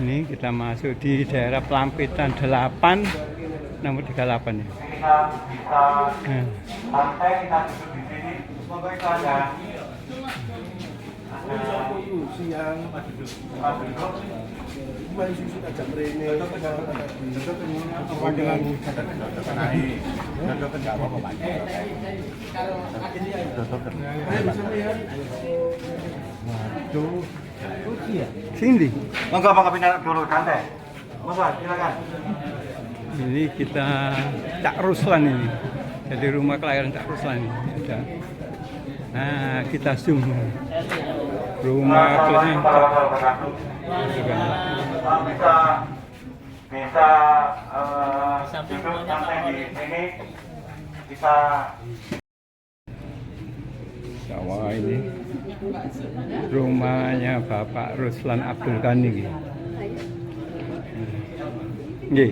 Ini kita masuk di daerah Pelampitan 8 nomor 38 ya. Kita bisa santai, kita duduk di sini. Semoga itu ada siang tempat duduk. Main susu aja merene. Waduh. Sini. Monggo pindah dulu santai. Monggo silakan. Ini kita Cak Ruslan ini. Jadi rumah kelahiran Cak Ruslan ini. Ada. Nah, kita zoom. Rumah kelahiran Cak Ruslan. Bisa duduk santai di sini. Bisa Sawah ini rumahnya Bapak Ruslan Abdul Ghani. Nggih.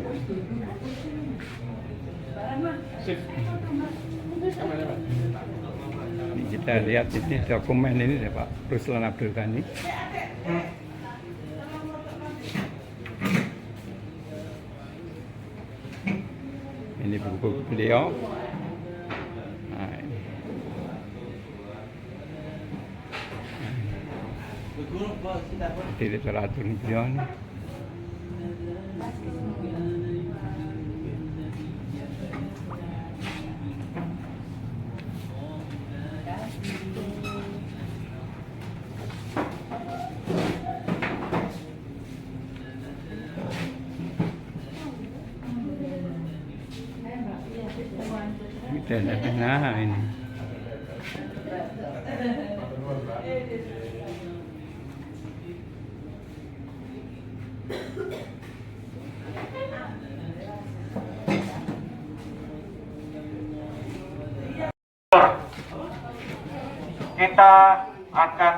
Ini kita lihat ini dokumen ini ya Pak Ruslan Abdul Ghani. Ini buku beliau. Nah, ini. Di literatur beliau ini. Nah ini. kita akan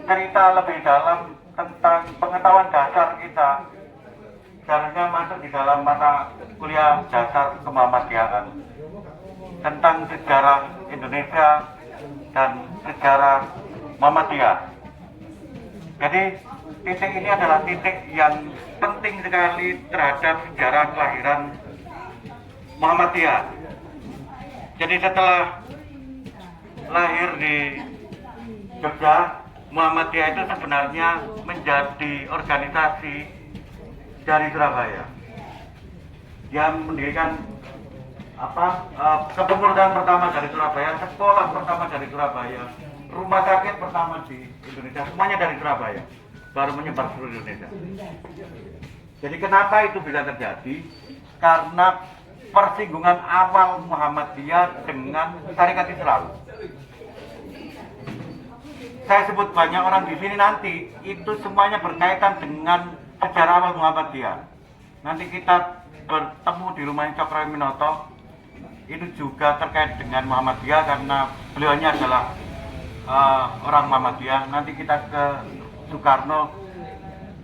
cerita lebih dalam tentang pengetahuan dasar kita. Seharusnya masuk di dalam mata kuliah dasar kemuhammadiyaan tentang sejarah Indonesia dan sejarah Muhammadiyah. Jadi titik ini adalah titik yang penting sekali terhadap sejarah kelahiran Muhammadiyah. Jadi setelah lahir di Jogja, Muhammadiyah itu sebenarnya menjadi organisasi dari Surabaya yang mendirikan kepengurusan pertama dari Surabaya, sekolah pertama dari Surabaya, rumah sakit pertama di Indonesia, semuanya dari Surabaya, baru menyebar seluruh Indonesia. Jadi kenapa itu bisa terjadi? Karena persinggungan awal Muhammadiyah dengan syarikat Islam. Saya sebut banyak orang di sini nanti, itu semuanya berkaitan dengan sejarah awal Muhammadiyah. Nanti kita bertemu di rumah Cokroaminoto, itu juga terkait dengan Muhammadiyah karena beliaunya adalah orang Muhammadiyah. Nanti kita ke Soekarno,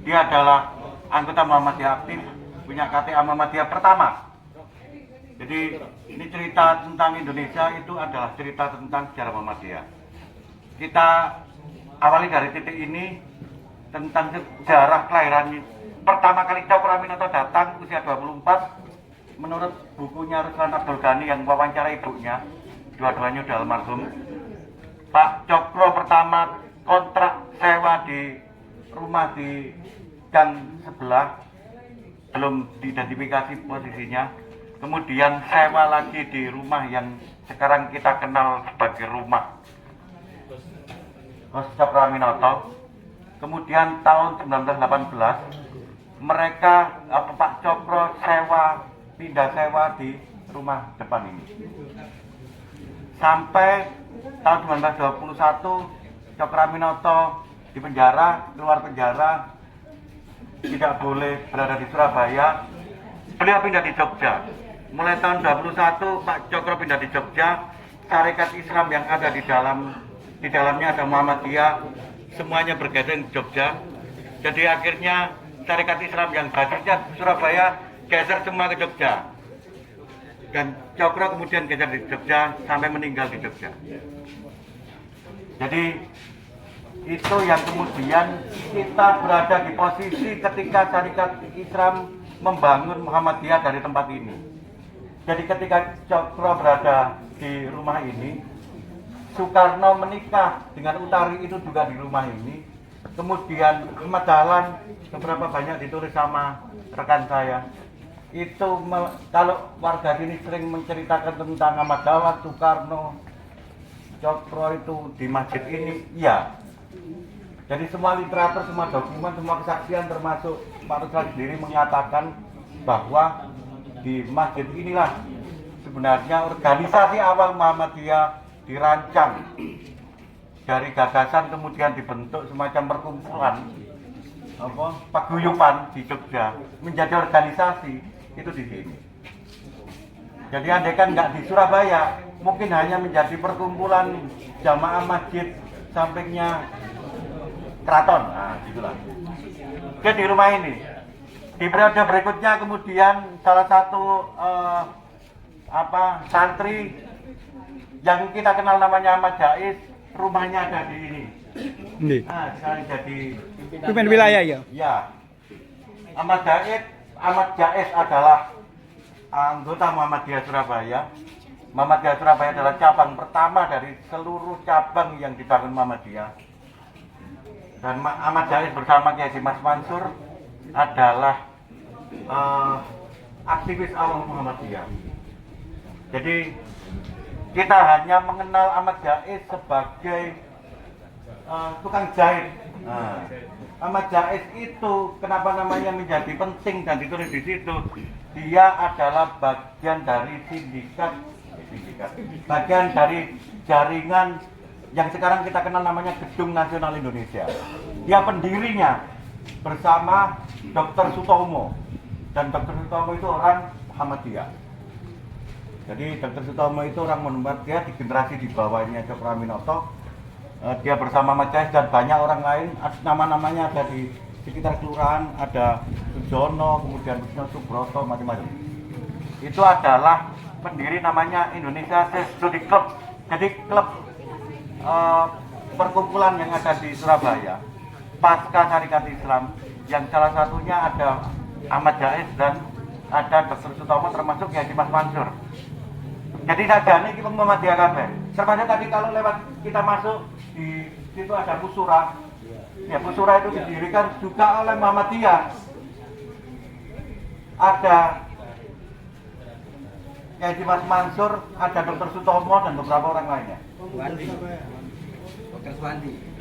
dia adalah anggota Muhammadiyah aktif, punya KTA Muhammadiyah pertama. Jadi ini cerita tentang Indonesia itu adalah cerita tentang sejarah Muhammadiyah. Kita awali dari titik ini tentang sejarah kelahiran pertama kali Cokroaminoto datang usia 24 menurut bukunya Ruslan Abdul Ghani yang wawancara ibunya, dua-duanya udah almarhum. Pak Cokro pertama kontrak sewa di rumah di gang sebelah, belum diidentifikasi posisinya. Kemudian sewa lagi di rumah yang sekarang kita kenal sebagai rumah Kos Cokroaminoto. Kemudian tahun 1918 mereka Pak Cokro pindah sewa di rumah depan ini. Sampai tahun 1921 Cokroaminoto di penjara, keluar penjara, tidak boleh berada di Surabaya. Beliau pindah di Jogja. Mulai tahun 21 Pak Cokro pindah di Jogja. Syarikat Islam yang ada di dalamnya ada Muhammadiyah, semuanya berkaitan di Jogja. Jadi akhirnya syarikat Islam yang basisnya Surabaya geser semua ke Jogja. Dan Cokro kemudian geser di Jogja sampai meninggal di Jogja. Jadi itu yang kemudian kita berada di posisi ketika Syarikat Islam membangun Muhammadiyah dari tempat ini. Jadi ketika Cokro berada di rumah ini, Soekarno menikah dengan Utari itu juga di rumah ini. Kemudian Ahmad Dahlan beberapa banyak ditulis sama rekan saya. Itu kalau warga sini sering menceritakan tentang Ahmad Dahlan, Soekarno, Cokro itu di masjid ini, iya. Jadi semua literatur, semua dokumen, semua kesaksian termasuk Pak Ruslan sendiri mengatakan bahwa di masjid inilah sebenarnya organisasi awal Muhammadiyah dirancang. Dari gagasan kemudian dibentuk semacam perkumpulan paguyuban di Jogja menjadi organisasi itu di sini. Jadi andai kan nggak di Surabaya, mungkin hanya menjadi perkumpulan jamaah masjid sampingnya keraton. Nah, gitulah. Dia di rumah ini. Di periode berikutnya kemudian salah satu santri yang kita kenal namanya Ahmad Jais, rumahnya ada di ini. Nah, sekarang jadi Pimpin wilayah ya. Ya. Ahmad Jais adalah anggota Muhammadiyah Surabaya. Muhammadiyah Surabaya adalah cabang pertama dari seluruh cabang yang dibangun Muhammadiyah. Dan Ahmad Jais bersama Kiai Dimas Mansur adalah aktivis awal Muhammadiyah. Jadi kita hanya mengenal Ahmad Jais sebagai tukang jahit. Nah, Ahmad Jais itu kenapa namanya menjadi penting dan ditulis di situ? Dia adalah bagian dari sindikat, bagian dari jaringan yang sekarang kita kenal namanya Gedung Nasional Indonesia. Dia pendirinya bersama Dr. Sutomo, dan Dr. Sutomo itu orang Muhammadiyah. Jadi Dr. Sutomo itu orang Muhammadiyah di generasi di bawahnya Cokro Aminoto. Dia bersama Ahmad Jais dan banyak orang lain, nama-namanya ada di sekitar kelurahan, ada Sujono, kemudian Wisnu Subroto, macam-macam. Itu adalah pendiri namanya Indonesia Study Club. Jadi klub perkumpulan yang ada di Surabaya pasca Syarikat Islam, yang salah satunya ada Ahmad Jais dan ada Dr. Sutomo termasuk Kiai Dimas Mansur. Jadi saja ini kita Muhammadiyah kabeh. Termasuk tadi kalau lewat kita masuk di situ ada Pusura. Ya, Pusura itu didirikan juga oleh Muhammadiyah. Ada Kiai Dimas Mansur, ada Dr. Sutomo dan beberapa orang lainnya.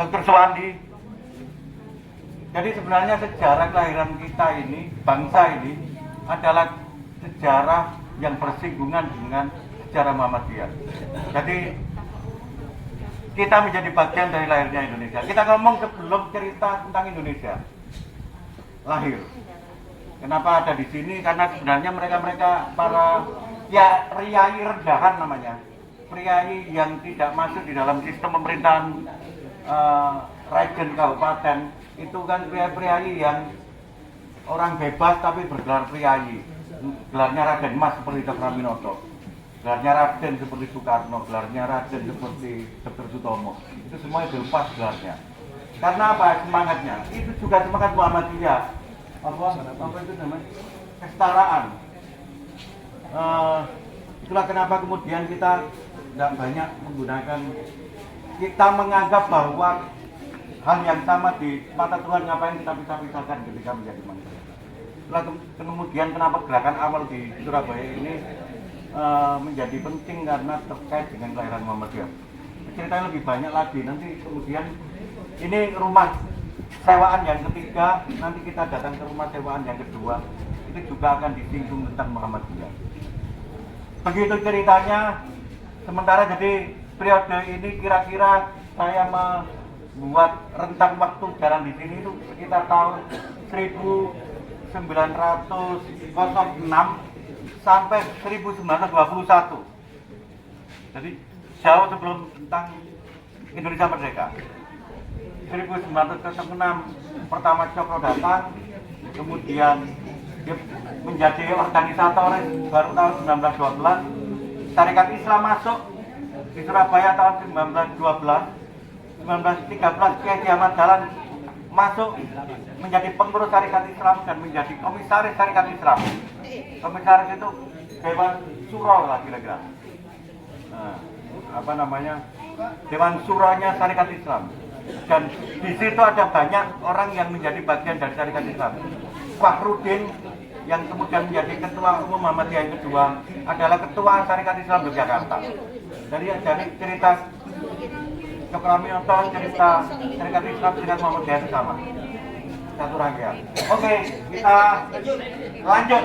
Dr. Suwandi. Jadi sebenarnya sejarah kelahiran kita ini, bangsa ini adalah sejarah yang bersinggungan dengan sejarah Muhammadiyah. Jadi kita menjadi bagian dari lahirnya Indonesia. Kita ngomong sebelum cerita tentang Indonesia lahir. Kenapa ada di sini? Karena sebenarnya mereka para priai rendahan namanya, priai yang tidak masuk di dalam sistem pemerintahan regen kabupaten. Itu kan priai yang orang bebas tapi bergelar priai. Gelarnya Raden Mas seperti Cokro Aminoto, gelarnya Raden seperti Soekarno, gelarnya Raden seperti Dr. Sutomo. Itu semua dilepas gelarnya. Karena apa? Semangatnya. Itu juga semangat Muhammadiyah. Apa itu namanya? Kesetaraan. Itulah kenapa kemudian kita tidak banyak menggunakan, kita menganggap bahwa hal yang sama di mata Tuhan, ngapain kita pisah-pisahkan ketika menjadi manusia. Itulah kemudian kenapa gerakan awal di Surabaya ini menjadi penting karena terkait dengan kelahiran Muhammadiyah. Ceritanya lebih banyak lagi, nanti kemudian ini rumah sewaan yang ketiga, nanti kita datang ke rumah sewaan yang kedua, itu juga akan disinggung tentang Muhammadiyah. Begitu ceritanya. Sementara jadi periode ini kira-kira saya membuat rentang waktu jalan di sini itu sekitar tahun 1906 sampai 1921. Jadi jauh sebelum tentang Indonesia merdeka. 1906 pertama Cokro datang, kemudian dia menjadi organisator baru tahun 1912. Syarikat Islam masuk di Surabaya tahun 1912. 1913 Kiai Haji Ahmad Dahlan masuk menjadi pengurus Syarikat Islam dan menjadi komisaris Syarikat Islam. Komisaris itu Dewan Suro lah kira-kira. Nah, apa namanya? Dewan Suronya Syarikat Islam. Dan di situ ada banyak orang yang menjadi bagian dari Syarikat Islam. Fakhrudin yang kemudian menjadi ketua umum Muhammadiyah yang kedua adalah ketua Syarikat Islam Yogyakarta. Dari cerita Cokraminoto, cerita Syarikat Islam dengan Muhammadiyah sama. Satu rangkaian. Oke, kita lanjut.